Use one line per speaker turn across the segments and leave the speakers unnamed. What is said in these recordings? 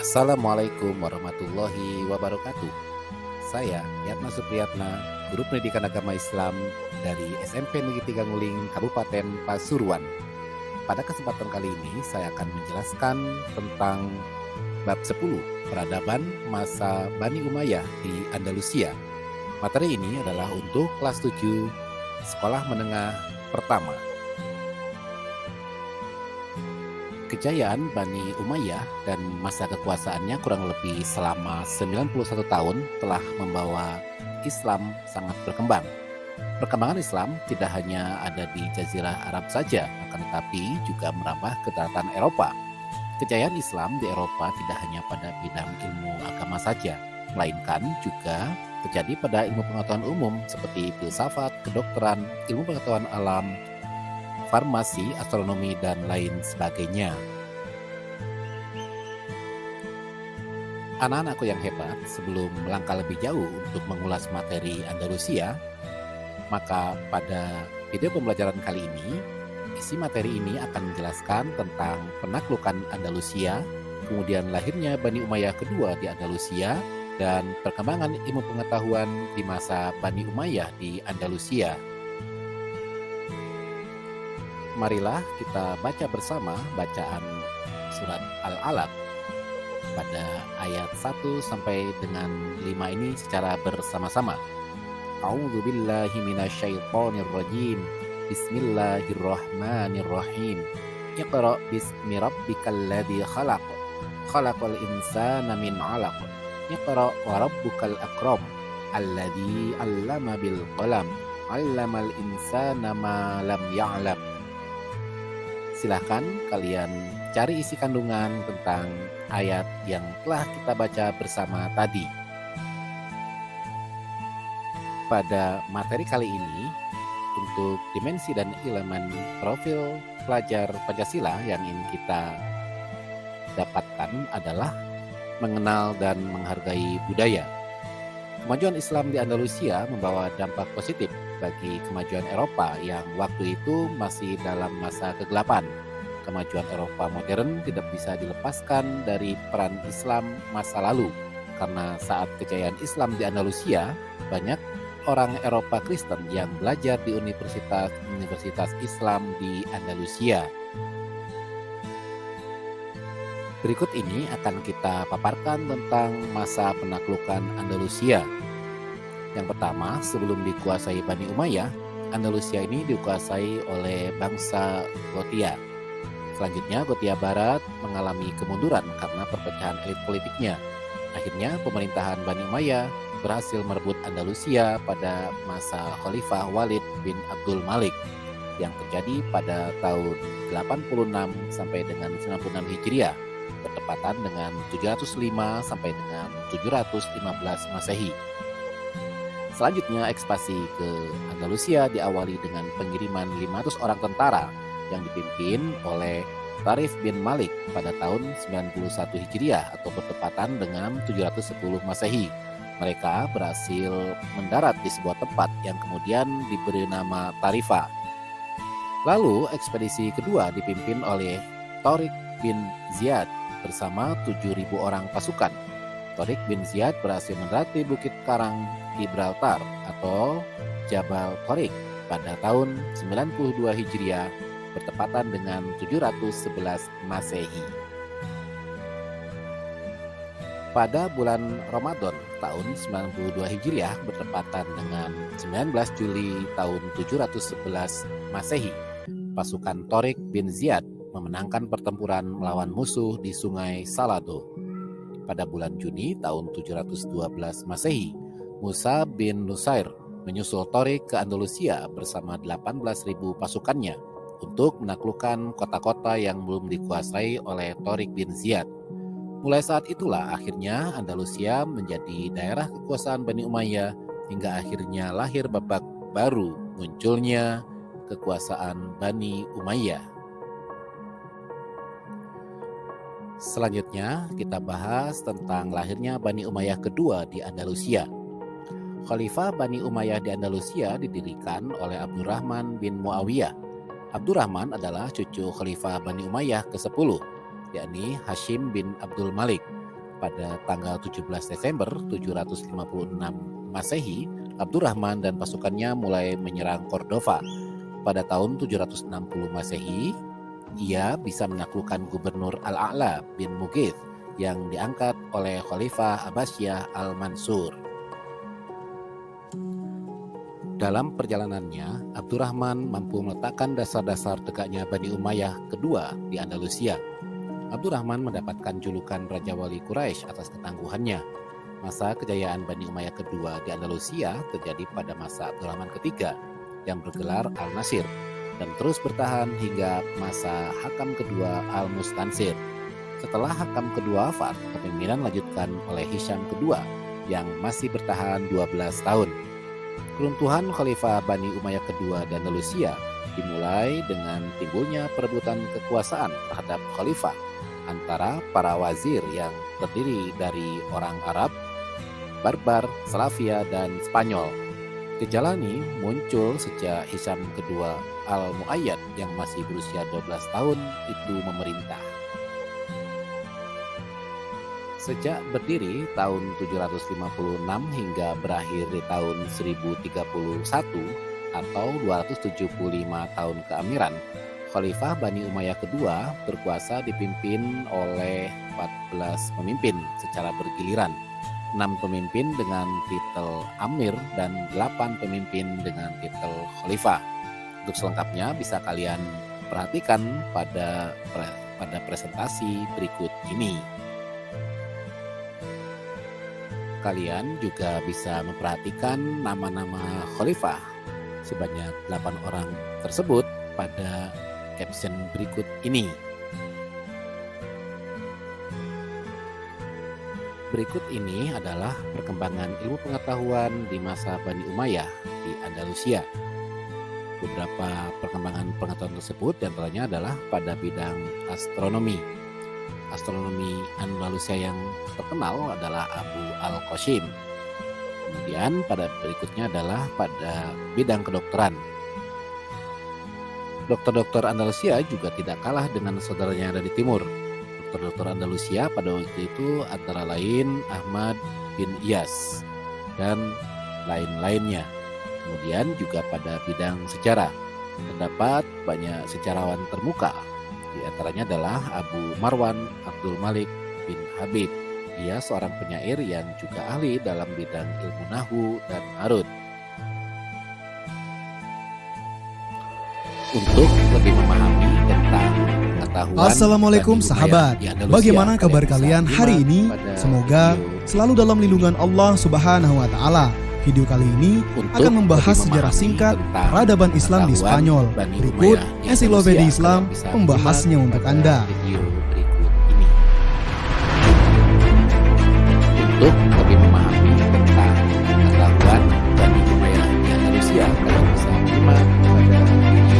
Assalamualaikum warahmatullahi wabarakatuh. Saya Yatna Supriyatna, Guru Pendidikan Agama Islam dari SMP Negeri 3 Nguling, Kabupaten Pasuruan. Pada kesempatan kali ini saya akan menjelaskan tentang bab 10, peradaban masa Bani Umayyah di Andalusia. Materi ini adalah untuk kelas 7 sekolah menengah pertama. Kejayaan Bani Umayyah dan masa kekuasaannya kurang lebih selama 91 tahun telah membawa Islam sangat berkembang. Perkembangan Islam tidak hanya ada di Jazirah Arab saja, akan tetapi juga merambah ke daratan Eropa. Kejayaan Islam di Eropa tidak hanya pada bidang ilmu agama saja, melainkan juga terjadi pada ilmu pengetahuan umum seperti filsafat, kedokteran, ilmu pengetahuan alam, farmasi, astronomi, dan lain sebagainya. Anak-anakku yang hebat, sebelum melangkah lebih jauh untuk mengulas materi Andalusia, maka pada video pembelajaran kali ini, isi materi ini akan menjelaskan tentang penaklukan Andalusia, kemudian lahirnya Bani Umayyah kedua di Andalusia, dan perkembangan ilmu pengetahuan di masa Bani Umayyah di Andalusia. Marilah kita baca bersama bacaan surat Al-Alaq pada ayat 1 sampai dengan 5 ini secara bersama-sama. A'udzubillahi minasyaitonirrajim. Bismillahirrahmanirrahim. Iqra bismi rabbikal ladzi khalaq. Khalaqal insana min 'alaq. Iqra wa rabbukal akram. Alladzi 'allama bil qalam. 'Allamal insana ma lam ya'lam. Silahkan kalian cari isi kandungan tentang ayat yang telah kita baca bersama tadi. Pada materi kali ini, untuk dimensi dan elemen profil pelajar Pancasila yang ingin kita dapatkan adalah mengenal dan menghargai budaya. Kemajuan Islam di Andalusia membawa dampak positif bagi kemajuan Eropa yang waktu itu masih dalam masa kegelapan. Kemajuan Eropa modern tidak bisa dilepaskan dari peran Islam masa lalu, karena saat kejayaan Islam di Andalusia, banyak orang Eropa Kristen yang belajar di universitas Islam di Andalusia. Berikut ini akan kita paparkan tentang masa penaklukan Andalusia. Yang pertama, sebelum dikuasai Bani Umayyah, Andalusia ini dikuasai oleh bangsa Gothia. Selanjutnya, Gothia Barat mengalami kemunduran karena perpecahan elit politiknya. Akhirnya, pemerintahan Bani Umayyah berhasil merebut Andalusia pada masa Khalifah Walid bin Abdul Malik yang terjadi pada tahun 86 sampai dengan 96 Hijriah, bertepatan dengan 705 sampai dengan 715 Masehi. Selanjutnya, ekspansi ke Andalusia diawali dengan pengiriman 500 orang tentara yang dipimpin oleh Tarif bin Malik pada tahun 91 Hijriah atau bertepatan dengan 710 Masehi. Mereka berhasil mendarat di sebuah tempat yang kemudian diberi nama Tarifa. Lalu ekspedisi kedua dipimpin oleh Tariq bin Ziyad bersama 7.000 orang pasukan. Tariq bin Ziyad berhasil mendarat di Bukit Karang Gibraltar atau Jabal Tariq pada tahun 92 Hijriah bertepatan dengan 711 Masehi. Pada bulan Ramadan tahun 92 Hijriah bertepatan dengan 19 Juli tahun 711 Masehi, pasukan Tariq bin Ziyad memenangkan pertempuran melawan musuh di Sungai Salado. Pada bulan Juni tahun 712 Masehi, Musa bin Nusair menyusul Tariq ke Andalusia bersama 18.000 pasukannya untuk menaklukkan kota-kota yang belum dikuasai oleh Tariq bin Ziyad. Mulai saat itulah akhirnya Andalusia menjadi daerah kekuasaan Bani Umayyah hingga akhirnya lahir babak baru munculnya kekuasaan Bani Umayyah. Selanjutnya kita bahas tentang lahirnya Bani Umayyah kedua di Andalusia. Khalifah Bani Umayyah di Andalusia didirikan oleh Abdurrahman bin Muawiyah. Abdurrahman adalah cucu Khalifah Bani Umayyah ke-10, yakni Hashim bin Abdul Malik. pada tanggal 17 Desember 756 Masehi, Abdurrahman dan pasukannya mulai menyerang Cordova. Pada tahun 760 Masehi, ia bisa menaklukkan Gubernur Al-A'la bin Mughith yang diangkat oleh Khalifah Abbasiyah Al-Mansur. Dalam perjalanannya, Abdurrahman mampu meletakkan dasar-dasar tegaknya Bani Umayyah kedua di Andalusia. Abdurrahman mendapatkan julukan Raja Wali Quraisy atas ketangguhannya. Masa kejayaan Bani Umayyah kedua di Andalusia terjadi pada masa Abdurrahman ketiga yang bergelar Al-Nasir dan terus bertahan hingga masa Hakam kedua Al-Mustansir. Setelah Hakam kedua wafat, kepemimpinan lanjutkan oleh Hisham kedua yang masih bertahan 12 tahun. Keruntuhan Khalifah Bani Umayyah kedua di Andalusia dimulai dengan timbulnya perebutan kekuasaan terhadap khalifah antara para wazir yang terdiri dari orang Arab, Barbar, Slavia, dan Spanyol. Gejala ini muncul sejak Hisham kedua Al-Mu'ayyad yang masih berusia 12 tahun itu memerintah. Sejak berdiri tahun 756 hingga berakhir di tahun 1031 atau 275 tahun keamiran, Khalifah Bani Umayyah kedua berkuasa dipimpin oleh 14 pemimpin secara bergiliran. 6 pemimpin dengan titel Amir dan 8 pemimpin dengan titel Khalifah. Untuk selengkapnya bisa kalian perhatikan pada presentasi berikut ini. Kalian juga bisa memperhatikan nama-nama Khalifah sebanyak 8 orang tersebut pada caption berikut ini. Berikut ini adalah perkembangan ilmu pengetahuan di masa Bani Umayyah di Andalusia. Beberapa perkembangan pengetahuan tersebut diantaranya adalah pada bidang astronomi. Astronomi Andalusia yang terkenal adalah Abu Al-Qasim. Kemudian pada berikutnya adalah pada bidang kedokteran. Dokter-dokter Andalusia juga tidak kalah dengan saudaranya dari timur. Dokter Andalusia pada waktu itu antara lain Ahmad bin Iyas dan lain-lainnya. Kemudian juga pada bidang sejarah terdapat banyak sejarawan termuka. Di antaranya adalah Abu Marwan Abdul Malik bin Habib. Dia seorang penyair yang juga ahli dalam bidang ilmu nahwu dan arud. Untuk lebih memahami tentang pengetahuan
Assalamualaikum sahabat, bagaimana kabar kalian hari ini? Semoga selalu dalam lindungan Allah Subhanahu wa Ta'ala. Video kali ini akan membahas sejarah singkat peradaban Islam di Spanyol. Berikut Ensiklopedia Islam membahasnya untuk Anda.
Untuk lebih memahami tentang pengetahuan Bani Umayyah di Andalusia, kalian bisa menyimak pada video ini.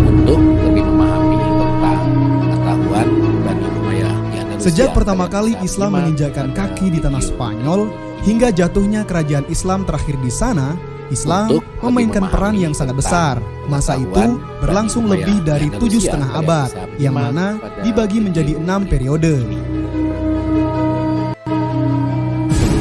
Untuk lebih memahami tentang pengetahuan Bani Umayyah di Andalusia,
sejak pertama kali Islam menginjakkan kaki di tanah Spanyol hingga jatuhnya kerajaan Islam terakhir di sana, Islam memainkan peran yang sangat besar. Masa itu berlangsung lebih dari 7,5 abad, yang mana dibagi menjadi 6 periode.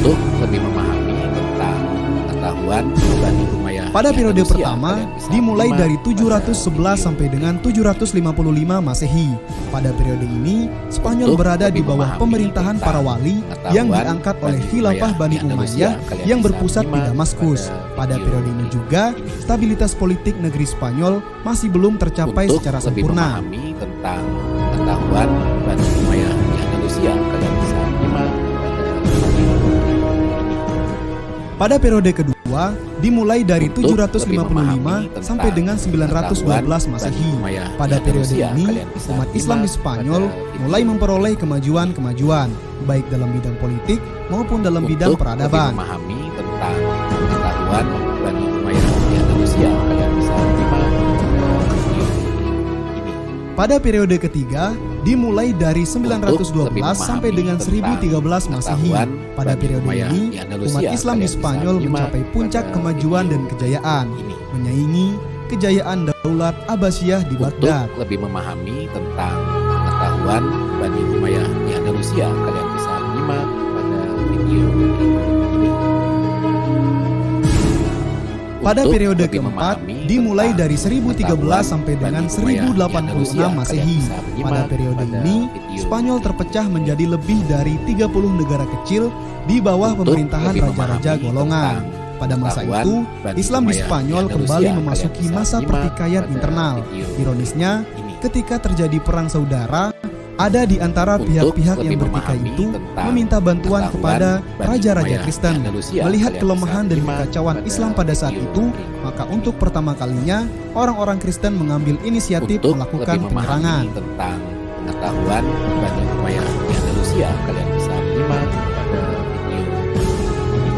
Untuk lebih memahami tentang pengetahuan Bani Umayyah
Pada
di
periode
Andalusia,
pertama
kalian bisa
dimulai
menyimak
dari
pada
711 sampai dengan 755 Masehi. Pada periode ini, Spanyol berada di bawah pemerintahan para wali yang diangkat oleh Khilafah Bani Umayyah yang berpusat di Damaskus. Pada periode ini juga, stabilitas politik negeri Spanyol masih belum tercapai
Untuk
secara
lebih
sempurna.
memahami tentang pengetahuan Bani Umayyah di Andalusia, kalian bisa menyimak pada video ini.
Pada periode kedua, dimulai dari
Untuk lebih
755
memahami tentang
sampai dengan 912 Masehi.
Bani Umayyah di
Pada periode
Andalusia,
ini,
kalian bisa
umat Islam di
menyimak
Spanyol
pada video
mulai memperoleh kemajuan-kemajuan, baik dalam bidang politik maupun dalam bidang
Untuk
peradaban.
lebih memahami tentang pengetahuan Bani Umayyah di Andalusia, kalian bisa menyimak pada video ini.
Pada periode ketiga, dimulai dari 912
lebih
sampai dengan
memahami
1013 Masehi.
pengetahuan
Pada
Bani
periode
Umayyah
ini,
di Andalusia,
umat Islam di
kalian bisa
Spanyol
menyimak
mencapai puncak
pada
kemajuan
video
dan kejayaan,
ini.
menyaingi kejayaan Daulat Abbasiyah di
Untuk
Baghdad.
lebih memahami tentang pengetahuan pengetahuan Bani Umayyah di Andalusia, kalian bisa menyimak pada video ini.
Pada
Untuk
periode
lebih
keempat,
memahami
dimulai
tentang
dari 1013
pengetahuan
sampai dengan
Bani Umayyah di
1086
Andalusia,
Masehi.
kalian bisa menyimak
Pada periode
pada
ini,
video
Spanyol terpecah menjadi lebih dari 30 negara kecil di bawah
Untuk
pemerintahan
lebih
raja-raja
memahami
golongan.
tentang
Pada masa
pengetahuan
itu,
Bani
Islam di
Umayyah
Spanyol
di
kembali
Andalusia,
memasuki
kalian bisa
masa
menyimak
pertikaian
pada
internal.
video
Ironisnya,
ini.
ketika terjadi perang saudara, ada di antara
Untuk
pihak-pihak yang
lebih
bertikai
memahami
itu
tentang
meminta bantuan
pengetahuan
kepada
Bani
raja-raja
Umayyah
Kristen.
di Andalusia,
Melihat
kalian
kelemahan
bisa
dan
menyimak
kekacauan
pada
Islam pada saat
video
itu,
berikut
maka
ini.
untuk pertama kalinya, orang-orang Kristen mengambil inisiatif
Untuk
melakukan
lebih
penyerangan.
memahami tentang pengetahuan Bani Umayyah di Andalusia, kalian bisa menyimak pada video ini.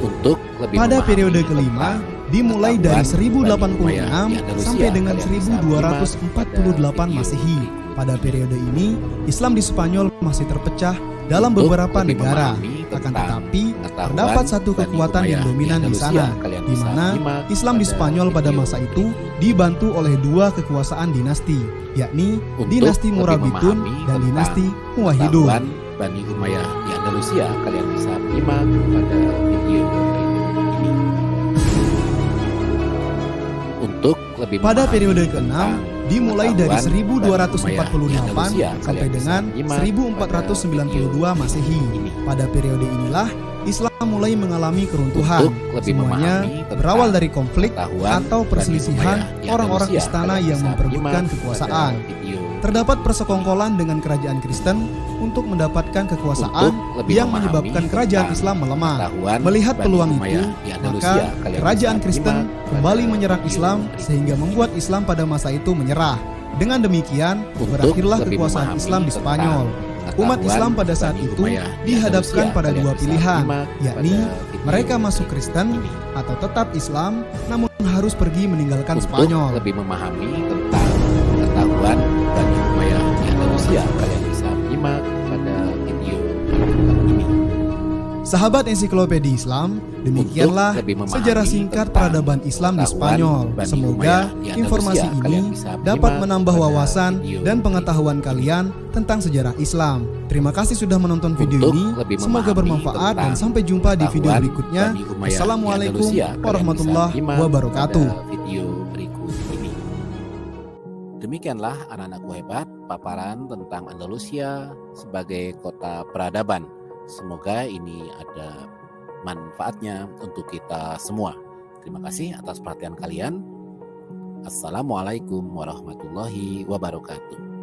Untuk lebih
Pada
memahami
periode kelima,
tentang
dimulai dari
pengetahuan Bani
1086
Umayyah di Andalusia,
sampai dengan
kalian bisa menyimak
1248
pada
Masehi.
video
Pada
berikut
periode ini, Islam di Spanyol masih terpecah dalam
Untuk
beberapa
lebih
negara.
memahami
Akan
tentang
tetapi,
pengetahuan
terdapat satu
Bani
kekuatan yang
Umayyah
dominan di
Andalusia,
sana,
kalian
di
bisa
mana
menyimak
Islam di
pada
Spanyol pada
video
masa itu
berikut.
dibantu oleh dua kekuasaan dinasti, yakni
Untuk
dinasti
lebih
Murabitun
memahami
dan
tentang
dinasti Muwahhidun.
pengetahuan Bani Umayyah di Andalusia, kalian bisa menyimak pada video berikut ini. Untuk lebih
Pada
memahami
periode
tentang
ke-6, dimulai dari
pengetahuan Bani Umayyah di
1248
Andalusia,
sampai
kalian bisa
dengan
menyimak
1492
pada
Masehi.
video ini.
Pada periode inilah Islam mulai mengalami keruntuhan.
Untuk lebih
Semuanya
memahami tentang
berawal dari konflik
pengetahuan
atau
Bani
perselisihan
Umayyah di
orang-orang
Andalusia,
istana
kalian
yang
bisa
memperebutkan
menyimak
kekuasaan.
pada video
Terdapat persekongkolan dengan kerajaan Kristen untuk mendapatkan kekuasaan
Untuk lebih
yang
memahami
menyebabkan kerajaan
tentang
Islam melemah.
pengetahuan
Melihat
Bani
peluang itu,
Umayyah di Andalusia,
maka
kalian
kerajaan
bisa
Kristen
menyimak
kembali
pada
menyerang
video
Islam
berikut.
sehingga membuat Islam pada masa itu menyerah. Dengan demikian,
Untuk
berakhirlah
lebih
kekuasaan
memahami
Islam di
tentang
Spanyol. Umat
pengetahuan
Islam pada saat
Bani
itu
Umayyah di
dihadapkan
Andalusia,
pada
kalian
dua
bisa
pilihan,
menyimak
yakni
pada video
mereka masuk
berikut
Kristen
ini.
atau tetap Islam, namun harus pergi meninggalkan
Untuk
Spanyol.
lebih memahami tentang pengetahuan Bani Umayyah di Andalusia, kalian bisa menyimak pada video berikut ini.
Sahabat Ensiklopedia Islam, demikianlah
Untuk lebih memahami
sejarah singkat
tentang
peradaban Islam di
pengetahuan
Spanyol.
Bani
Semoga
Umayyah di Andalusia,
informasi
kalian
ini
bisa
dapat
menyimak
menambah
pada
wawasan
video
dan pengetahuan
berikut.
kalian tentang sejarah Islam. Terima kasih sudah menonton video
Untuk
ini.
lebih
Semoga
memahami
bermanfaat dan
tentang
sampai jumpa di video
pengetahuan
berikutnya.
Bani Umayyah di
Wassalamualaikum
Andalusia, kalian
warahmatullahi
bisa menyimak
wabarakatuh.
pada video berikut ini. Demikianlah anak-anakku hebat, paparan tentang Andalusia sebagai kota peradaban. Semoga ini ada manfaatnya untuk kita semua. Terima kasih atas perhatian kalian. Assalamualaikum warahmatullahi wabarakatuh.